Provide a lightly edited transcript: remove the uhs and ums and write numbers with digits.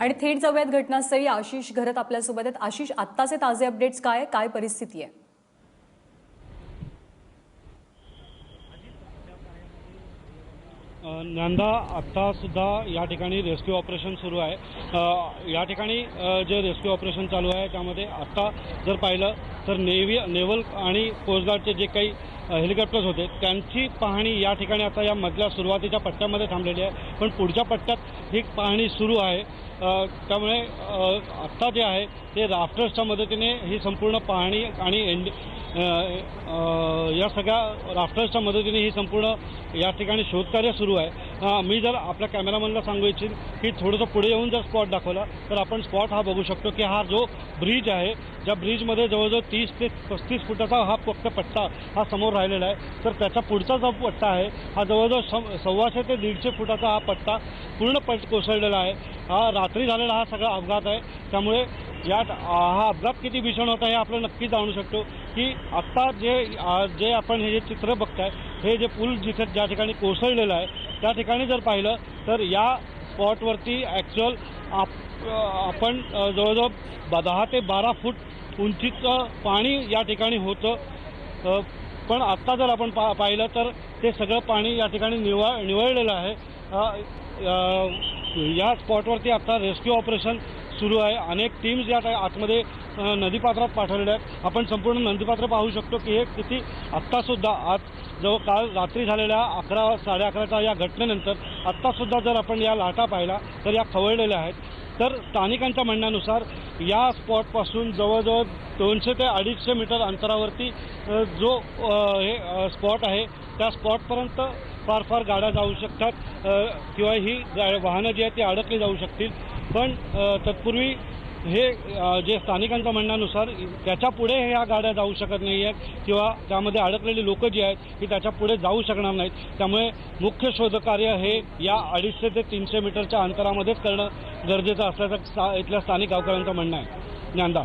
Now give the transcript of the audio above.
आणि थेट जाऊयात घटनास्थळी। आशिष घरत आपल्यासोबत आहेत। आशिष, आत्ताचे ताजे अपडेट्स काय परिस्थिती आहे? नंदा, आता सुद्धा या ठिकाणी रेस्क्यू ऑपरेशन सुरू आहे। या ठिकाणी जे रेस्क्यू ऑपरेशन चालू आहे त्यामध्ये आता जर पाहिलं तर नेव्हल आणि कोस्ट गार्डचे जे काही हेलिकॉप्टर्स होते त्यांची पाहणी या ठिकाणी आता या मधल्या सुरुवातीच्या पट्ट्यामध्ये थांबलेली आहे, पण पुढच्या पट्ट्यात ही पाहणी सुरू आहे। त्यामुळे आत्ता जे आहे ते राफ्टर्सच्या मदतीने ही संपूर्ण पाहणी आणि या सगळ्या राफ्टर्सच्या मदतीने ही संपूर्ण या ठिकाणी शोधकार्य सुरू आहे। मी जर आपल्या कॅमेरामॅनला सांगू इच्छिन की थोडंसं पुढे येऊन जर स्पॉट दाखवला तर आपण स्पॉट हा बघू शकतो की हा जो ब्रिज आहे, ज्या ब्रिजमध्ये जवळजवळ 30 ते 35 फुटाचा हा फक्त पट्टा हा समोर राहिलेला आहे, तर त्याच्या पुढचा जो पट्टा आहे हा जवळजवळ 125 ते 150 फुटाचा हा पट्टा पूर्ण कोसळलेला आहे। हा रात्री झालेला हा सगळा अपघात आहे। त्यामुळे हा अपघात किती भीषण होता हे आपण नक्की जाणू शकतो की आत्ता जे आपण हे चित्र बघताय, हे जे पूल ज्या ठिकाणी कोसळलेलं आहे त्या ठिकाणी जर पाहिलं तर या स्पॉटवरती ॲक्च्युअल आपण जवळजवळ 10 ते 12 फूट उंचीचं पाणी या ठिकाणी होतं, पण आत्ता जर आपण पाहिलं तर ते सगळं पाणी या ठिकाणी निवळलेलं आहे। या स्पॉटवरती आता रेस्क्यू ऑपरेशन सुरू आहे। अनेक टीम्स या आतमध्ये नदीपात्रात पाठवलेल्या आहेत। आपण संपूर्ण नदीपात्र पाहू शकतो की हे किती आत्तासुद्धा आज काल रात्री झालेल्या 11 साडे 11च्या या घटनेनंतर आत्तासुद्धा जर आपण या लाटा पाहिला तर या खवळलेल्या आहेत। तर स्थानिकांच्या म्हणण्यानुसार या स्पॉटपासून जवळजवळ 200 ते 250 मीटर अंतरावरती जो हे स्पॉट आहे त्या स्पॉटपर्यंत फार गाड्या जाऊ शकतात किंवा ही वाहनं जी आहेत ती अडकली जाऊ शकतील, पण तत्पूर्वी हे जे स्थानिकांच्या म्हणण्यानुसार त्याच्या पुढे ह्या गाड्या जाऊ शकत नाही आहेत किंवा त्यामध्ये अडकलेली लोकं जी आहेत ती त्याच्या पुढे जाऊ शकणार नाहीत। त्यामुळे मुख्य शोधकार्य हे या 250 ते 300 मीटरच्या अंतरामध्येच करणं गरजेचं असल्याचं इथल्या स्थानिक गावकऱ्यांचं म्हणणं आहे। नंदा।